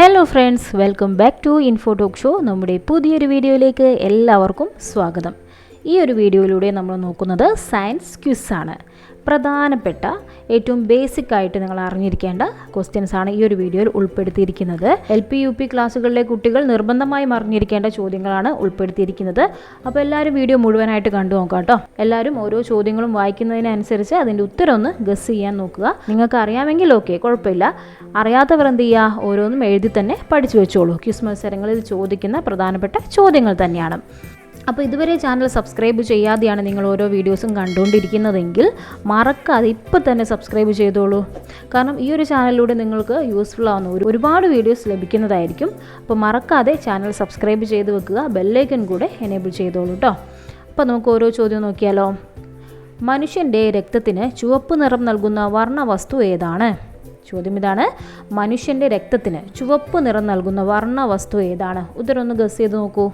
Hello friends, welcome back to Info Talk Show. നമ്മുടെ പുതിയൊരു വീഡിയോയിലേക്ക് എല്ലാവർക്കും സ്വാഗതം. ഈ ഒരു വീഡിയോയിലൂടെ നമ്മൾ നോക്കുന്നത് സയൻസ് ക്വിസാണ്. പ്രധാനപ്പെട്ട ഏറ്റവും ബേസിക് ആയിട്ട് നിങ്ങൾ അറിഞ്ഞിരിക്കേണ്ട ക്വസ്റ്റ്യൻസ് ആണ് ഈ ഒരു വീഡിയോയിൽ ഉൾപ്പെടുത്തിയിരിക്കുന്നത്. LP-UP ക്ലാസ്സുകളിലെ കുട്ടികൾ നിർബന്ധമായും അറിഞ്ഞിരിക്കേണ്ട ചോദ്യങ്ങളാണ് ഉൾപ്പെടുത്തിയിരിക്കുന്നത്. അപ്പോൾ എല്ലാവരും വീഡിയോ മുഴുവനായിട്ട് കണ്ടു നോക്കാം കേട്ടോ. എല്ലാവരും ഓരോ ചോദ്യങ്ങളും വായിക്കുന്നതിനനുസരിച്ച് അതിൻ്റെ ഉത്തരം ഒന്ന് ഗസ് ചെയ്യാൻ നോക്കുക. നിങ്ങൾക്ക് അറിയാമെങ്കിൽ ഓക്കെ, കുഴപ്പമില്ല. അറിയാത്തവർ എന്ത് ചെയ്യുക, ഓരോന്നും എഴുതി തന്നെ പഠിച്ചു വെച്ചോളൂ. ക്വിസ് മത്സരങ്ങളിൽ ചോദിക്കുന്ന പ്രധാനപ്പെട്ട ചോദ്യങ്ങൾ തന്നെയാണ്. അപ്പോൾ ഇതുവരെ ചാനൽ സബ്സ്ക്രൈബ് ചെയ്യാതെയാണ് നിങ്ങൾ ഓരോ വീഡിയോസും കണ്ടുകൊണ്ടിരിക്കുന്നതെങ്കിൽ മറക്കാതെ ഇപ്പോൾ തന്നെ സബ്സ്ക്രൈബ് ചെയ്തോളൂ. കാരണം ഈ ഒരു ചാനലിലൂടെ നിങ്ങൾക്ക് യൂസ്ഫുൾ ആവുന്ന ഒരുപാട് വീഡിയോസ് ലഭിക്കുന്നതായിരിക്കും. അപ്പോൾ മറക്കാതെ ചാനൽ സബ്സ്ക്രൈബ് ചെയ്ത് വെക്കുക, ബെല്ലൈക്കൺ കൂടെ എനേബിൾ ചെയ്തോളൂ കേട്ടോ. അപ്പോൾ നമുക്ക് ഓരോ ചോദ്യം നോക്കിയാലോ. മനുഷ്യൻ്റെ രക്തത്തിന് ചുവപ്പ് നിറം നൽകുന്ന വർണ്ണവസ്തു ഏതാണ്? ചോദ്യം ഇതാണ്. മനുഷ്യൻ്റെ രക്തത്തിന് ചുവപ്പ് നിറം നൽകുന്ന വർണ്ണവസ്തു ഏതാണ്? ഉത്തരം ഒന്ന് ഗസ് ചെയ്ത് നോക്കൂ.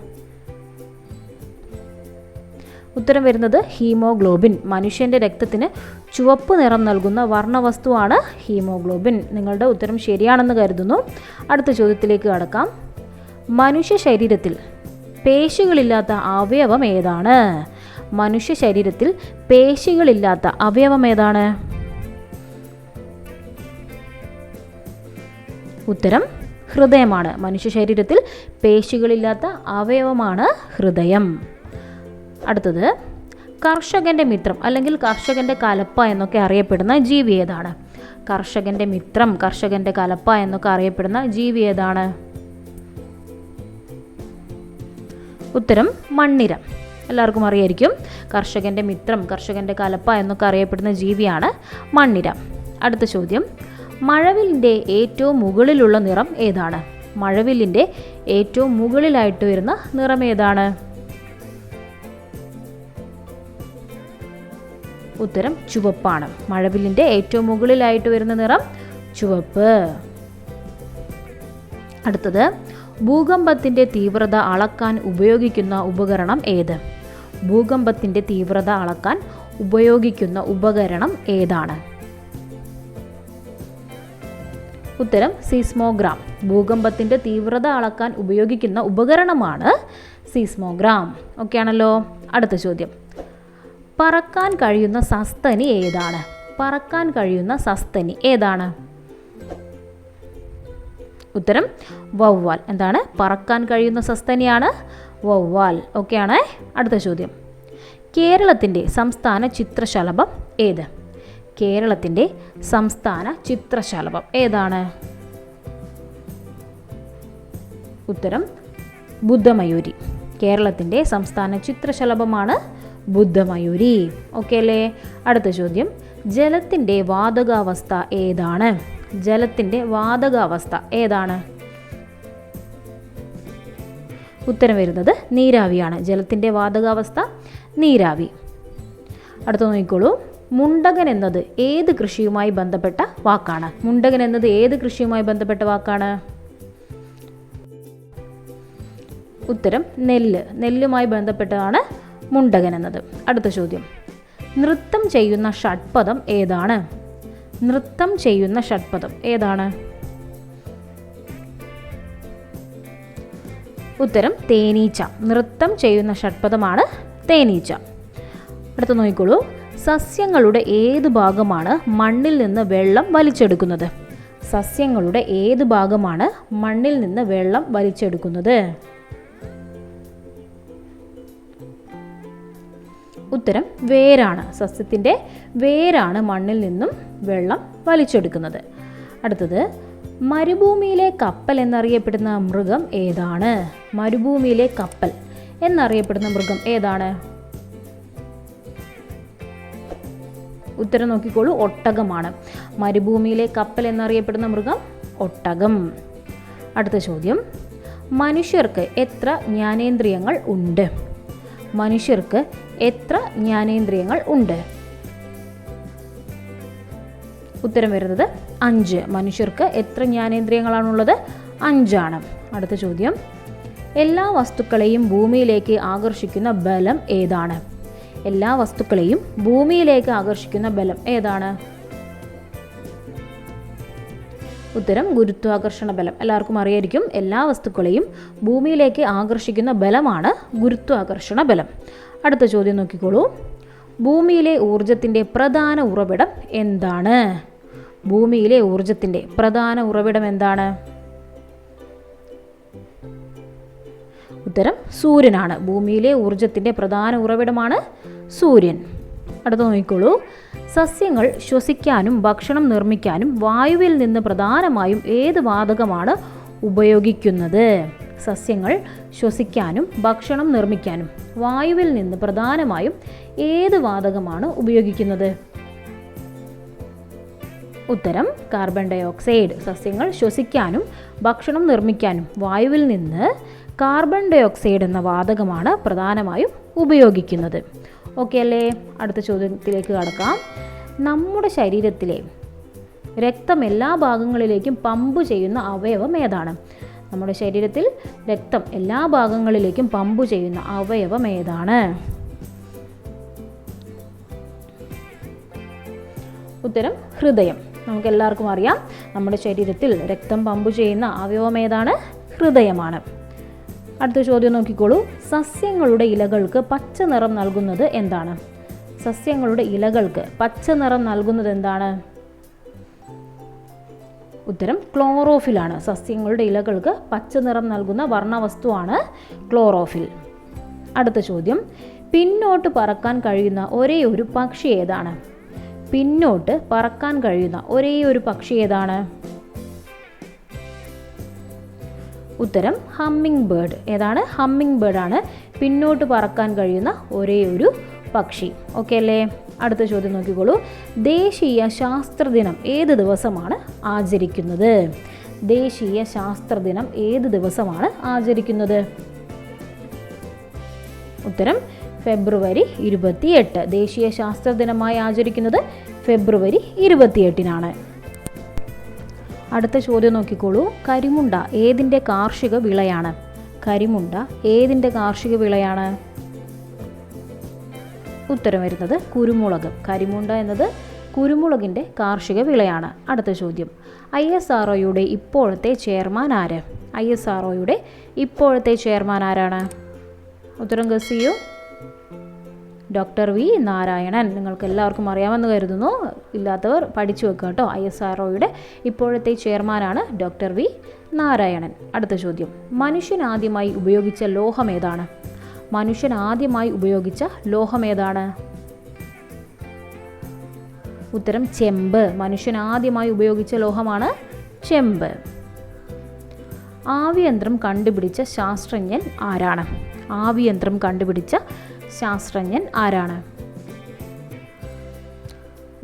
ഉത്തരം വരുന്നത് ഹീമോഗ്ലോബിൻ. മനുഷ്യൻ്റെ രക്തത്തിന് ചുവപ്പ് നിറം നൽകുന്ന വർണ്ണവസ്തുവാണ് ഹീമോഗ്ലോബിൻ. നിങ്ങളുടെ ഉത്തരം ശരിയാണെന്ന് കരുതുന്നു. അടുത്ത ചോദ്യത്തിലേക്ക് കടക്കാം. മനുഷ്യ ശരീരത്തിൽ പേശികളില്ലാത്ത അവയവം ഏതാണ്? മനുഷ്യ ശരീരത്തിൽ പേശികളില്ലാത്ത അവയവം ഏതാണ്? ഉത്തരം ഹൃദയമാണ്. മനുഷ്യ ശരീരത്തിൽ പേശികളില്ലാത്ത അവയവമാണ് ഹൃദയം. അടുത്തത്, കർഷകൻ്റെ മിത്രം അല്ലെങ്കിൽ കർഷകൻ്റെ കലപ്പ എന്നൊക്കെ അറിയപ്പെടുന്ന ജീവി ഏതാണ്? കർഷകൻ്റെ മിത്രം, കർഷകൻ്റെ കലപ്പ എന്നൊക്കെ അറിയപ്പെടുന്ന ജീവി ഏതാണ്? ഉത്തരം മണ്ണിര. എല്ലാവർക്കും അറിയായിരിക്കും. കർഷകൻ്റെ മിത്രം, കർഷകൻ്റെ കലപ്പ എന്നൊക്കെ അറിയപ്പെടുന്ന ജീവിയാണ് മണ്ണിര. അടുത്ത ചോദ്യം, മഴവില്ലിൻ്റെ ഏറ്റവും മുകളിലുള്ള നിറം ഏതാണ്? മഴവില്ലിൻ്റെ ഏറ്റവും മുകളിലായിട്ട് വരുന്ന നിറം ഏതാണ്? ഉത്തരം ചുവപ്പാണ്. മഴവില്ലിൻ്റെ ഏറ്റവും മുകളിലായിട്ട് വരുന്ന നിറം ചുവപ്പ്. അടുത്തത്, ഭൂകമ്പത്തിൻ്റെ തീവ്രത അളക്കാൻ ഉപയോഗിക്കുന്ന ഉപകരണം ഏത്? ഭൂകമ്പത്തിൻ്റെ തീവ്രത അളക്കാൻ ഉപയോഗിക്കുന്ന ഉപകരണം ഏതാണ്? ഉത്തരം സീസ്മോഗ്രാം. ഭൂകമ്പത്തിൻ്റെ തീവ്രത അളക്കാൻ ഉപയോഗിക്കുന്ന ഉപകരണമാണ് സീസ്മോഗ്രാം. ഓക്കെ ആണല്ലോ. അടുത്ത ചോദ്യം, പറക്കാൻ കഴിയുന്ന സസ്തനി ഏതാണ്? പറക്കാൻ കഴിയുന്ന സസ്തനി ഏതാണ്? ഉത്തരം വവ്വാൽ. എന്താണ്? പറക്കാൻ കഴിയുന്ന സസ്തനിയാണ് വവ്വാൽ. ഓക്കെ ആണ്. അടുത്ത ചോദ്യം, കേരളത്തിൻ്റെ സംസ്ഥാന ചിത്രശലഭം ഏത്? കേരളത്തിൻ്റെ സംസ്ഥാന ചിത്രശലഭം ഏതാണ്? ഉത്തരം ബുദ്ധമയൂരി. കേരളത്തിൻ്റെ സംസ്ഥാന ചിത്രശലഭമാണ് ബുദ്ധമയൂരി. ഓക്കെ അല്ലേ. അടുത്ത ചോദ്യം, ജലത്തിൻ്റെ വാതകാവസ്ഥ ഏതാണ്? ജലത്തിൻ്റെ വാതകാവസ്ഥ ഏതാണ്? ഉത്തരം വരുന്നത് നീരാവിയാണ്. ജലത്തിൻ്റെ വാതകാവസ്ഥ നീരാവി. അടുത്ത നോക്കിക്കോളൂ. മുണ്ടകൻ എന്നത് ഏത് കൃഷിയുമായി ബന്ധപ്പെട്ട വാക്കാണ്? മുണ്ടകൻ എന്നത് ഏത് കൃഷിയുമായി ബന്ധപ്പെട്ട വാക്കാണ്? ഉത്തരം നെല്ല്. നെല്ലുമായി ബന്ധപ്പെട്ടതാണ് മുണ്ടകൻ എന്നത്. അടുത്ത ചോദ്യം, നൃത്തം ചെയ്യുന്ന ഷഡ്പദം ഏതാണ്? നൃത്തം ചെയ്യുന്ന ഷഡ്പദം ഏതാണ്? ഉത്തരം തേനീച്ച. നൃത്തം ചെയ്യുന്ന ഷഡ്പദമാണ് തേനീച്ച. അടുത്ത നോക്കിക്കോളൂ. സസ്യങ്ങളുടെ ഏത് ഭാഗമാണ് മണ്ണിൽ നിന്ന് വെള്ളം വലിച്ചെടുക്കുന്നത്? സസ്യങ്ങളുടെ ഏത് ഭാഗമാണ് മണ്ണിൽ നിന്ന് വെള്ളം വലിച്ചെടുക്കുന്നത്? ഉത്തരം വേരാണ്. സസ്യത്തിൻ്റെ വേരാണ് മണ്ണിൽ നിന്നും വെള്ളം വലിച്ചെടുക്കുന്നത്. അടുത്തത്, മരുഭൂമിയിലെ കപ്പൽ എന്നറിയപ്പെടുന്ന മൃഗം ഏതാണ്? മരുഭൂമിയിലെ കപ്പൽ എന്നറിയപ്പെടുന്ന മൃഗം ഏതാണ്? ഉത്തരം നോക്കിക്കോളൂ. ഒട്ടകമാണ്. മരുഭൂമിയിലെ കപ്പൽ എന്നറിയപ്പെടുന്ന മൃഗം ഒട്ടകം. അടുത്ത ചോദ്യം, മനുഷ്യർക്ക് എത്ര ജ്ഞാനേന്ദ്രിയങ്ങൾ ഉണ്ട്? മനുഷ്യർക്ക് എത്ര ജ്ഞാനേന്ദ്രിയങ്ങൾ ഉണ്ട്? ഉത്തരം വരുന്നത് 5. മനുഷ്യർക്ക് എത്ര ജ്ഞാനേന്ദ്രിയങ്ങളാണുള്ളത്? 5 ആണ്. അടുത്ത ചോദ്യം, എല്ലാ വസ്തുക്കളെയും ഭൂമിയിലേക്ക് ആകർഷിക്കുന്ന ബലം ഏതാണ്? എല്ലാ വസ്തുക്കളെയും ഭൂമിയിലേക്ക് ആകർഷിക്കുന്ന ബലം ഏതാണ്? ഉത്തരം ഗുരുത്വാകർഷണ ബലം. എല്ലാവർക്കും അറിയായിരിക്കും, എല്ലാ വസ്തുക്കളെയും ഭൂമിയിലേക്ക് ആകർഷിക്കുന്ന ബലമാണ് ഗുരുത്വാകർഷണ ബലം. അടുത്ത ചോദ്യം നോക്കിക്കോളൂ. ഭൂമിയിലെ ഊർജത്തിൻ്റെ പ്രധാന ഉറവിടം എന്താണ്? ഭൂമിയിലെ ഊർജത്തിൻ്റെ പ്രധാന ഉറവിടം എന്താണ്? ഉത്തരം സൂര്യനാണ്. ഭൂമിയിലെ ഊർജത്തിൻ്റെ പ്രധാന ഉറവിടമാണ് സൂര്യൻ. അടുത്ത നോക്കിക്കോളൂ. സസ്യങ്ങൾ ശ്വസിക്കാനും ഭക്ഷണം നിർമ്മിക്കാനും വായുവിൽ നിന്ന് പ്രധാനമായും ഏത് വാതകമാണ് ഉപയോഗിക്കുന്നത്? സസ്യങ്ങൾ ശ്വസിക്കാനും ഭക്ഷണം നിർമ്മിക്കാനും വായുവിൽ നിന്ന് പ്രധാനമായും ഏത് വാതകമാണ് ഉപയോഗിക്കുന്നത്? ഉത്തരം കാർബൺ ഡൈ ഓക്സൈഡ്. സസ്യങ്ങൾ ശ്വസിക്കാനും ഭക്ഷണം നിർമ്മിക്കാനും വായുവിൽ നിന്ന് കാർബൺ ഡൈ ഓക്സൈഡ് എന്ന വാതകമാണ് പ്രധാനമായും ഉപയോഗിക്കുന്നത്. ഓക്കെ അല്ലേ? അടുത്ത ചോദ്യത്തിലേക്ക് കടക്കാം. നമ്മുടെ ശരീരത്തിലെ രക്തം എല്ലാ ഭാഗങ്ങളിലേക്കും പമ്പ് ചെയ്യുന്ന അവയവം ഏതാണ്? നമ്മുടെ ശരീരത്തിൽ രക്തം എല്ലാ ഭാഗങ്ങളിലേക്കും പമ്പ് ചെയ്യുന്ന അവയവം ഏതാണ്? ഉത്തരം ഹൃദയം. നമുക്ക് എല്ലാവർക്കും അറിയാം, നമ്മുടെ ശരീരത്തിൽ രക്തം പമ്പ് ചെയ്യുന്ന അവയവം ഏതാണ്? ഹൃദയമാണ്. അടുത്ത ചോദ്യം നോക്കിക്കോളൂ. സസ്യങ്ങളുടെ ഇലകൾക്ക് പച്ച നിറം നൽകുന്നത് എന്താണ്? സസ്യങ്ങളുടെ ഇലകൾക്ക് പച്ച നിറം നൽകുന്നത് എന്താണ്? ഉത്തരം ക്ലോറോഫിലാണ്. സസ്യങ്ങളുടെ ഇലകൾക്ക് പച്ച നിറം നൽകുന്ന വർണ്ണവസ്തുവാണ് ക്ലോറോഫിൽ. അടുത്ത ചോദ്യം. പിന്നോട്ട് പറക്കാൻ കഴിയുന്ന ഒരേ ഒരു പക്ഷി ഏതാണ്? പിന്നോട്ട് പറക്കാൻ കഴിയുന്ന ഒരേ ഒരു പക്ഷി ഏതാണ്? ഉത്തരം ഹമ്മിങ് ബേർഡ്. ഏതാണ്? ഹമ്മിങ് ബേർഡാണ് പിന്നോട്ട് പറക്കാൻ കഴിയുന്ന ഒരേ ഒരു പക്ഷി. ഓക്കെ അല്ലേ? അടുത്ത ചോദ്യം നോക്കിക്കോളൂ. ദേശീയ ശാസ്ത്രദിനം ഏത് ദിവസമാണ് ആചരിക്കുന്നത്? ദേശീയ ശാസ്ത്രദിനം ഏത് ദിവസമാണ് ആചരിക്കുന്നത്? ഉത്തരം ഫെബ്രുവരി 28. ദേശീയ ശാസ്ത്രദിനമായി ആചരിക്കുന്നത് ഫെബ്രുവരി 28-നാണ്. അടുത്ത ചോദ്യം നോക്കിക്കോളൂ. കരിമുണ്ട ഏതിൻ്റെ കാർഷിക വിളയാണ്? കരിമുണ്ട ഏതിൻ്റെ കാർഷിക വിളയാണ്? ഉത്തരം വരുന്നത് കുരുമുളക്. കരിമുണ്ട എന്നത് കുരുമുളകിൻ്റെ കാർഷിക വിളയാണ്. അടുത്ത ചോദ്യം. ISROയുടെ ഇപ്പോഴത്തെ ചെയർമാൻ ആര്? ISROയുടെ ഇപ്പോഴത്തെ ചെയർമാൻ ആരാണ്? ഉത്തരം ഗസ് ചെയ്യൂ. Doctor V Narayanan. നിങ്ങൾക്ക് എല്ലാവർക്കും അറിയാമെന്ന് കരുതുന്നു. ഇല്ലാത്തവർ പഠിച്ചു വെക്കുക കേട്ടോ. ISROയുടെ ഇപ്പോഴത്തെ ചെയർമാനാണ് ഡോക്ടർ വി നാരായണൻ. അടുത്ത ചോദ്യം. മനുഷ്യൻ ആദ്യമായി ഉപയോഗിച്ച ലോഹം ഏതാണ്? മനുഷ്യൻ ആദ്യമായി ഉപയോഗിച്ച ലോഹം ഏതാണ്? ഉത്തരം ചെമ്പ്. മനുഷ്യൻ ആദ്യമായി ഉപയോഗിച്ച ലോഹമാണ് ചെമ്പ്. ആവിയന്ത്രം കണ്ടുപിടിച്ച ശാസ്ത്രജ്ഞൻ ആരാണ്? ആവിയന്ത്രം കണ്ടുപിടിച്ച ശാസ്ത്രജ്ഞൻ ആരാണ്?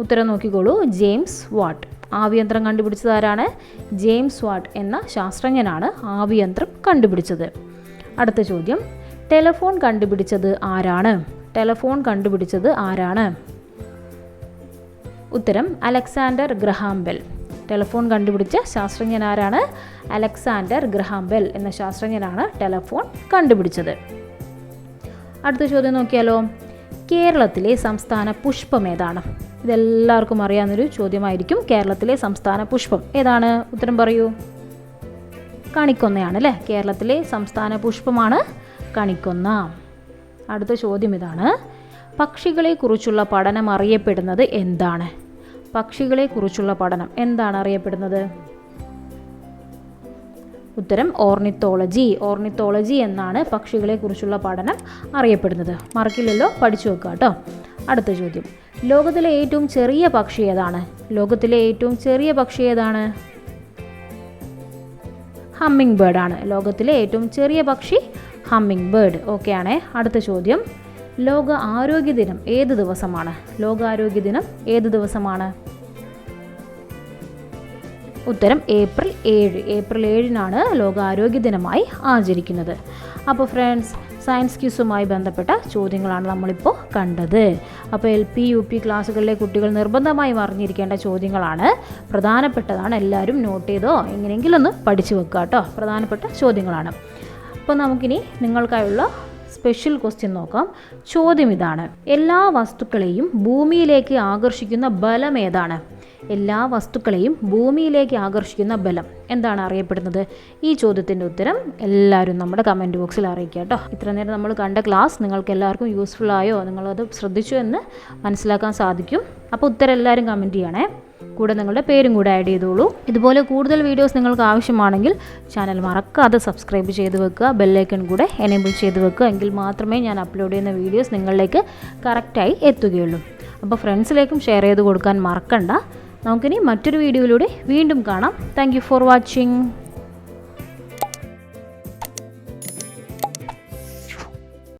ഉത്തരം നോക്കിക്കോളൂ. James Watt. ആവിയന്ത്രം കണ്ടുപിടിച്ചത് ആരാണ്? ജെയിംസ് വാട്ട് എന്ന ശാസ്ത്രജ്ഞനാണ് ആവിയന്ത്രം കണ്ടുപിടിച്ചത്. അടുത്ത ചോദ്യം. ടെലഫോൺ കണ്ടുപിടിച്ചത് ആരാണ്? ടെലഫോൺ കണ്ടുപിടിച്ചത് ആരാണ്? ഉത്തരം അലക്സാണ്ടർ ഗ്രഹാം ബെൽ. ടെലഫോൺ കണ്ടുപിടിച്ച ശാസ്ത്രജ്ഞൻ ആരാണ്? അലക്സാണ്ടർ ഗ്രഹാം ബെൽ എന്ന ശാസ്ത്രജ്ഞനാണ് ടെലഫോൺ കണ്ടുപിടിച്ചത്. അടുത്ത ചോദ്യം നോക്കിയാലോ. കേരളത്തിലെ സംസ്ഥാന പുഷ്പം ഏതാണ്? ഇതെല്ലാവർക്കും അറിയാവുന്നൊരു ചോദ്യമായിരിക്കും. കേരളത്തിലെ സംസ്ഥാന പുഷ്പം ഏതാണ്? ഉത്തരം പറയൂ. കണിക്കൊന്നയാണ് അല്ലേ? കേരളത്തിലെ സംസ്ഥാന പുഷ്പമാണ് കണിക്കൊന്ന. അടുത്ത ചോദ്യം ഇതാണ്. പക്ഷികളെക്കുറിച്ചുള്ള പഠനം അറിയപ്പെടുന്നത് എന്താണ്? പക്ഷികളെക്കുറിച്ചുള്ള പഠനം എന്താണ് അറിയപ്പെടുന്നത്? ഉത്തരം ഓർണിത്തോളജി. ഓർണിത്തോളജി എന്നാണ് പക്ഷികളെക്കുറിച്ചുള്ള പഠനം അറിയപ്പെടുന്നത്. മറക്കില്ലല്ലോ, പഠിച്ചു വെക്കുക കേട്ടോ. അടുത്ത ചോദ്യം. ലോകത്തിലെ ഏറ്റവും ചെറിയ പക്ഷി ഏതാണ്? ലോകത്തിലെ ഏറ്റവും ചെറിയ പക്ഷി ഏതാണ്? ഹമ്മിങ് ബേർഡാണ്. ലോകത്തിലെ ഏറ്റവും ചെറിയ പക്ഷി ഹമ്മിങ് ബേർഡ്. ഓക്കെ ആണേ. അടുത്ത ചോദ്യം. ലോക ആരോഗ്യ ദിനം ഏത് ദിവസമാണ്? ലോകാരോഗ്യ ദിനം ഏത് ദിവസമാണ്? ഉത്തരം ഏപ്രിൽ 7. ഏപ്രിൽ 7-നാണ് ലോകാരോഗ്യ ദിനമായി ആചരിക്കുന്നത്. അപ്പോൾ ഫ്രണ്ട്സ്, സയൻസ് ക്യൂസുമായി ബന്ധപ്പെട്ട ചോദ്യങ്ങളാണ് നമ്മളിപ്പോൾ കണ്ടത്. അപ്പോൾ LP UP ക്ലാസ്സുകളിലെ കുട്ടികൾ നിർബന്ധമായും അറിഞ്ഞിരിക്കേണ്ട ചോദ്യങ്ങളാണ്. പ്രധാനപ്പെട്ടതാണ്. എല്ലാവരും നോട്ട് ചെയ്തോ എങ്ങനെയെങ്കിലും ഒന്ന് പഠിച്ചു വെക്കുക കേട്ടോ. പ്രധാനപ്പെട്ട ചോദ്യങ്ങളാണ്. അപ്പോൾ നമുക്കിനി നിങ്ങൾക്കായുള്ള സ്പെഷ്യൽ ക്വസ്റ്റ്യൻ നോക്കാം. ചോദ്യം ഇതാണ്. എല്ലാ വസ്തുക്കളെയും ഭൂമിയിലേക്ക് ആകർഷിക്കുന്ന ബലം ഏതാണ്? എല്ലാ വസ്തുക്കളെയും ഭൂമിയിലേക്ക് ആകർഷിക്കുന്ന ബലം എന്താണ് അറിയപ്പെടുന്നത്? ഈ ചോദ്യത്തിൻ്റെ ഉത്തരം എല്ലാവരും നമ്മുടെ കമൻറ്റ് ബോക്സിൽ അറിയിക്കുക കേട്ടോ. ഇത്ര നേരം നമ്മൾ കണ്ട ക്ലാസ് നിങ്ങൾക്ക് എല്ലാവർക്കും യൂസ്ഫുൾ ആയോ, നിങ്ങളത് ശ്രദ്ധിച്ചു എന്ന് മനസ്സിലാക്കാൻ സാധിക്കും. അപ്പോൾ ഉത്തരം എല്ലാവരും കമൻറ്റ് ചെയ്യണേ. കൂടെ നിങ്ങളുടെ പേരും കൂടെ ആഡ് ചെയ്തോളൂ. ഇതുപോലെ കൂടുതൽ വീഡിയോസ് നിങ്ങൾക്ക് ആവശ്യമാണെങ്കിൽ ചാനൽ മറക്കാതെ സബ്സ്ക്രൈബ് ചെയ്ത് വെക്കുക, ബെല്ലൈക്കൺ കൂടെ എനേബിൾ ചെയ്ത് വെക്കുക. എങ്കിൽ മാത്രമേ ഞാൻ അപ്ലോഡ് ചെയ്യുന്ന വീഡിയോസ് നിങ്ങളിലേക്ക് കറക്റ്റായി എത്തുകയുള്ളൂ. അപ്പോൾ ഫ്രണ്ട്സിലേക്കും ഷെയർ ചെയ്ത് കൊടുക്കാൻ മറക്കണ്ട. നമുക്കിനി മറ്റൊരു വീഡിയോയിലൂടെ വീണ്ടും കാണാം. Thank you for watching.